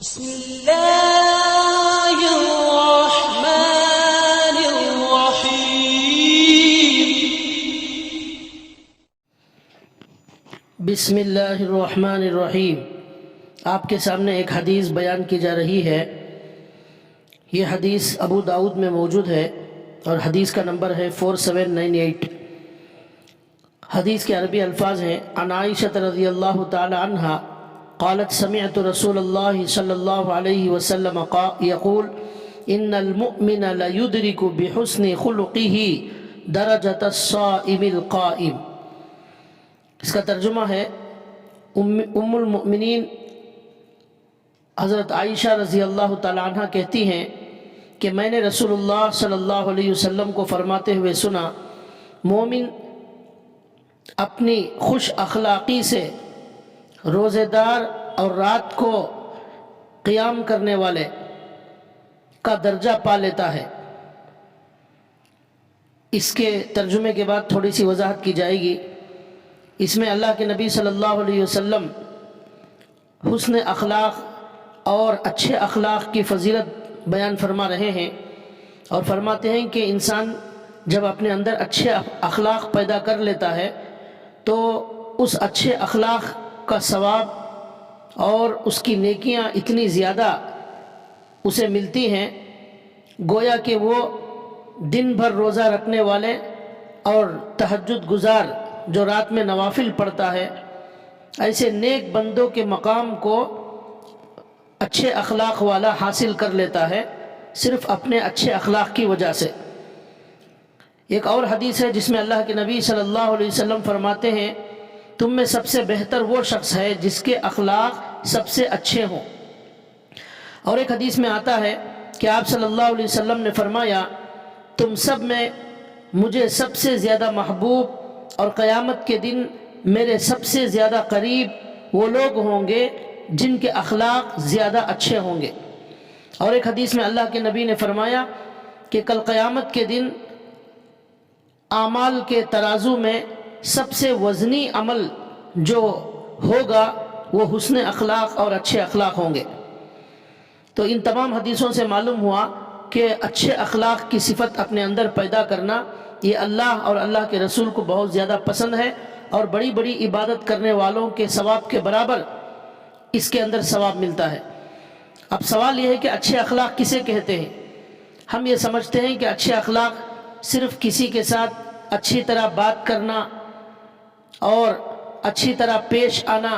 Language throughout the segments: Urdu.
بسم الله الرحمن الرحيم بسم اللہ الرحمن الرحیم۔ آپ کے سامنے ایک حدیث بیان کی جا رہی ہے۔ یہ حدیث ابو داؤد میں موجود ہے اور حدیث کا نمبر ہے 4798۔ حدیث کے عربی الفاظ ہیں: عن عائشہ رضی اللہ تعالی عنہا قالت سمعت رسول اللہ صلی اللہ علیہ وسلم یقول ان المؤمن لیدرک بحسن خلقہ درجۃ الصائم القائم۔ اس کا ترجمہ ہے ام المؤمنین حضرت عائشہ رضی اللہ تعالی عنہ کہتی ہیں کہ میں نے رسول اللہ صلی اللہ علیہ وسلم کو فرماتے ہوئے سنا، مومن اپنی خوش اخلاقی سے روزے دار اور رات کو قیام کرنے والے کا درجہ پا لیتا ہے۔ اس کے ترجمے کے بعد تھوڑی سی وضاحت کی جائے گی۔ اس میں اللہ کے نبی صلی اللہ علیہ وسلم حسن اخلاق اور اچھے اخلاق کی فضیلت بیان فرما رہے ہیں اور فرماتے ہیں کہ انسان جب اپنے اندر اچھے اخلاق پیدا کر لیتا ہے تو اس اچھے اخلاق کا ثواب اور اس کی نیکیاں اتنی زیادہ اسے ملتی ہیں، گویا کہ وہ دن بھر روزہ رکھنے والے اور تہجد گزار جو رات میں نوافل پڑھتا ہے، ایسے نیک بندوں کے مقام کو اچھے اخلاق والا حاصل کر لیتا ہے، صرف اپنے اچھے اخلاق کی وجہ سے۔ ایک اور حدیث ہے جس میں اللہ کے نبی صلی اللہ علیہ وسلم فرماتے ہیں، تم میں سب سے بہتر وہ شخص ہے جس کے اخلاق سب سے اچھے ہوں۔ اور ایک حدیث میں آتا ہے کہ آپ صلی اللہ علیہ وسلم نے فرمایا، تم سب میں مجھے سب سے زیادہ محبوب اور قیامت کے دن میرے سب سے زیادہ قریب وہ لوگ ہوں گے جن کے اخلاق زیادہ اچھے ہوں گے۔ اور ایک حدیث میں اللہ کے نبی نے فرمایا کہ کل قیامت کے دن اعمال کے ترازو میں سب سے وزنی عمل جو ہوگا وہ حسن اخلاق اور اچھے اخلاق ہوں گے۔ تو ان تمام حدیثوں سے معلوم ہوا کہ اچھے اخلاق کی صفت اپنے اندر پیدا کرنا یہ اللہ اور اللہ کے رسول کو بہت زیادہ پسند ہے، اور بڑی بڑی عبادت کرنے والوں کے ثواب کے برابر اس کے اندر ثواب ملتا ہے۔ اب سوال یہ ہے کہ اچھے اخلاق کسے کہتے ہیں؟ ہم یہ سمجھتے ہیں کہ اچھے اخلاق صرف کسی کے ساتھ اچھی طرح بات کرنا اور اچھی طرح پیش آنا،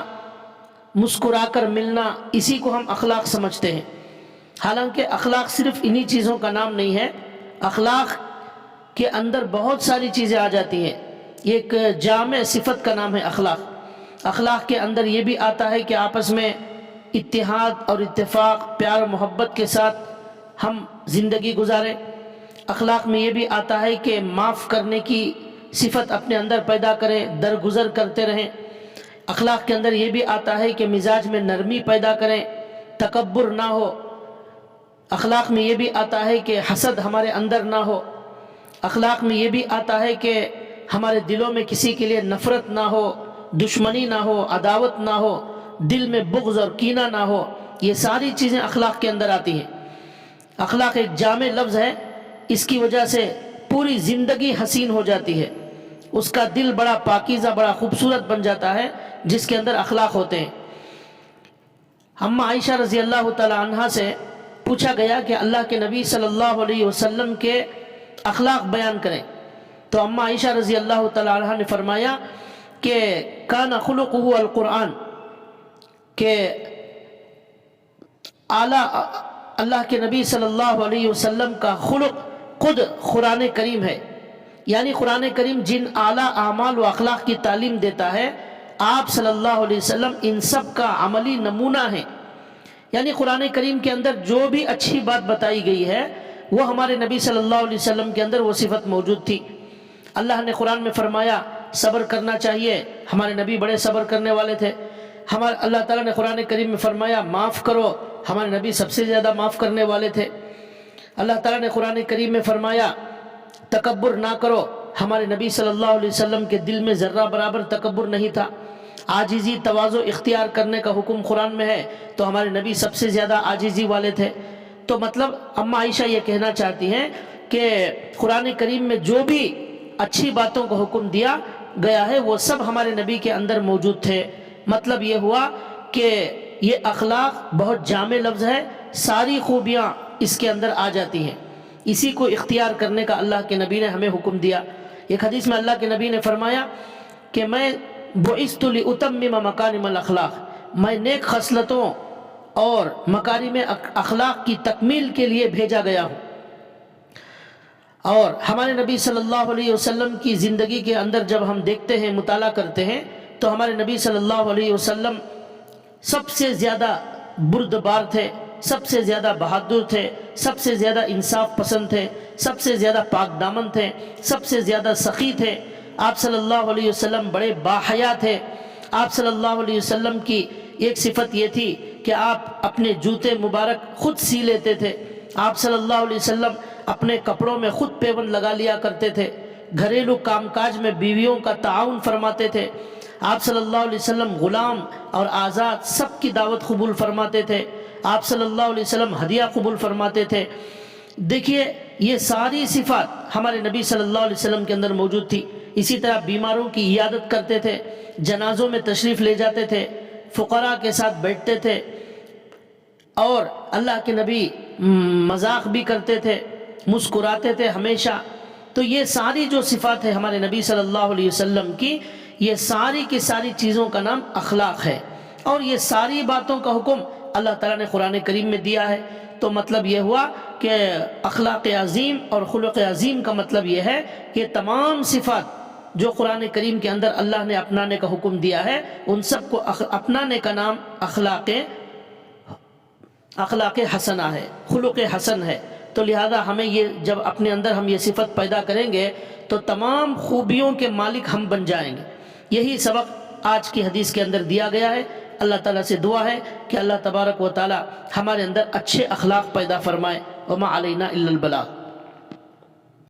مسکرا کر ملنا، اسی کو ہم اخلاق سمجھتے ہیں۔ حالانکہ اخلاق صرف انہی چیزوں کا نام نہیں ہے، اخلاق کے اندر بہت ساری چیزیں آ جاتی ہیں۔ ایک جامع صفت کا نام ہے اخلاق۔ اخلاق کے اندر یہ بھی آتا ہے کہ آپس میں اتحاد اور اتفاق، پیار و محبت کے ساتھ ہم زندگی گزاریں۔ اخلاق میں یہ بھی آتا ہے کہ معاف کرنے کی صفت اپنے اندر پیدا کریں، درگزر کرتے رہیں۔ اخلاق کے اندر یہ بھی آتا ہے کہ مزاج میں نرمی پیدا کریں، تکبر نہ ہو۔ اخلاق میں یہ بھی آتا ہے کہ حسد ہمارے اندر نہ ہو۔ اخلاق میں یہ بھی آتا ہے کہ ہمارے دلوں میں کسی کے لیے نفرت نہ ہو، دشمنی نہ ہو، عداوت نہ ہو، دل میں بغض اور کینہ نہ ہو۔ یہ ساری چیزیں اخلاق کے اندر آتی ہیں۔ اخلاق ایک جامع لفظ ہے، اس کی وجہ سے پوری زندگی حسین ہو جاتی ہے، اس کا دل بڑا پاکیزہ، بڑا خوبصورت بن جاتا ہے جس کے اندر اخلاق ہوتے ہیں۔ اما عائشہ رضی اللہ تعالی عنہا سے پوچھا گیا کہ اللہ کے نبی صلی اللہ علیہ وسلم کے اخلاق بیان کریں، تو اما عائشہ رضی اللہ تعالی عنہا نے فرمایا کہ کان خلقہ القرآن، کہ اعلیٰ اللہ کے نبی صلی اللہ علیہ وسلم کا خلق خود قرآن کریم ہے۔ یعنی قرآن کریم جن اعلیٰ اعمال و اخلاق کی تعلیم دیتا ہے، آپ صلی اللہ علیہ وسلم ان سب کا عملی نمونہ ہیں۔ یعنی قرآن کریم کے اندر جو بھی اچھی بات بتائی گئی ہے وہ ہمارے نبی صلی اللہ علیہ وسلم کے اندر وہ صفت موجود تھی۔ اللہ نے قرآن میں فرمایا صبر کرنا چاہیے، ہمارے نبی بڑے صبر کرنے والے تھے۔ اللہ تعالیٰ نے قرآن کریم میں فرمایا معاف کرو، ہمارے نبی سب سے زیادہ معاف کرنے والے تھے۔ اللہ تعالیٰ نے قرآن کریم میں فرمایا تکبر نہ کرو، ہمارے نبی صلی اللہ علیہ وسلم کے دل میں ذرہ برابر تکبر نہیں تھا۔ عاجزی تواضع اختیار کرنے کا حکم قرآن میں ہے تو ہمارے نبی سب سے زیادہ عاجزی والے تھے۔ تو مطلب اماں عائشہ یہ کہنا چاہتی ہیں کہ قرآن کریم میں جو بھی اچھی باتوں کو حکم دیا گیا ہے وہ سب ہمارے نبی کے اندر موجود تھے۔ مطلب یہ ہوا کہ یہ اخلاق بہت جامع لفظ ہے، ساری خوبیاں اس کے اندر آ جاتی ہیں، اسی کو اختیار کرنے کا اللہ کے نبی نے ہمیں حکم دیا۔ ایک حدیث میں اللہ کے نبی نے فرمایا کہ میں بعثت لأتمم مکارم الاخلاق، میں نیک خصلتوں اور مکارم اخلاق کی تکمیل کے لیے بھیجا گیا ہوں۔ اور ہمارے نبی صلی اللہ علیہ وسلم کی زندگی کے اندر جب ہم دیکھتے ہیں، مطالعہ کرتے ہیں، تو ہمارے نبی صلی اللہ علیہ وسلم سب سے زیادہ بردبار تھے، سب سے زیادہ بہادر تھے، سب سے زیادہ انصاف پسند تھے، سب سے زیادہ پاک دامن تھے، سب سے زیادہ سخی تھے۔ آپ صلی اللہ علیہ وسلم بڑے باحیا تھے۔ آپ صلی اللہ علیہ وسلم کی ایک صفت یہ تھی کہ آپ اپنے جوتے مبارک خود سی لیتے تھے۔ آپ صلی اللہ علیہ وسلم اپنے کپڑوں میں خود پیوند لگا لیا کرتے تھے، گھریلو کام کاج میں بیویوں کا تعاون فرماتے تھے۔ آپ صلی اللہ علیہ وسلم غلام اور آزاد سب کی دعوت قبول فرماتے تھے۔ آپ صلی اللہ علیہ وسلم ہدیہ قبول فرماتے تھے۔ دیکھیے یہ ساری صفات ہمارے نبی صلی اللہ علیہ وسلم کے اندر موجود تھی۔ اسی طرح بیماروں کی عیادت کرتے تھے، جنازوں میں تشریف لے جاتے تھے، فقراء کے ساتھ بیٹھتے تھے، اور اللہ کے نبی مذاق بھی کرتے تھے، مسکراتے تھے ہمیشہ۔ تو یہ ساری جو صفات ہے ہمارے نبی صلی اللہ علیہ وسلم کی، یہ ساری کی ساری چیزوں کا نام اخلاق ہے، اور یہ ساری باتوں کا حکم اللہ تعالیٰ نے قرآن کریم میں دیا ہے۔ تو مطلب یہ ہوا کہ اخلاق عظیم اور خلق عظیم کا مطلب یہ ہے کہ تمام صفات جو قرآن کریم کے اندر اللہ نے اپنانے کا حکم دیا ہے، ان سب کو اپنانے کا نام اخلاق حسنہ ہے، خلق حسن ہے۔ تو لہذا ہمیں یہ جب اپنے اندر ہم یہ صفت پیدا کریں گے تو تمام خوبیوں کے مالک ہم بن جائیں گے۔ یہی سبق آج کی حدیث کے اندر دیا گیا ہے۔ اللہ تعالیٰ سے دعا ہے کہ اللہ تبارک و تعالیٰ ہمارے اندر اچھے اخلاق پیدا فرمائے۔ وما علینا الا البلاغ۔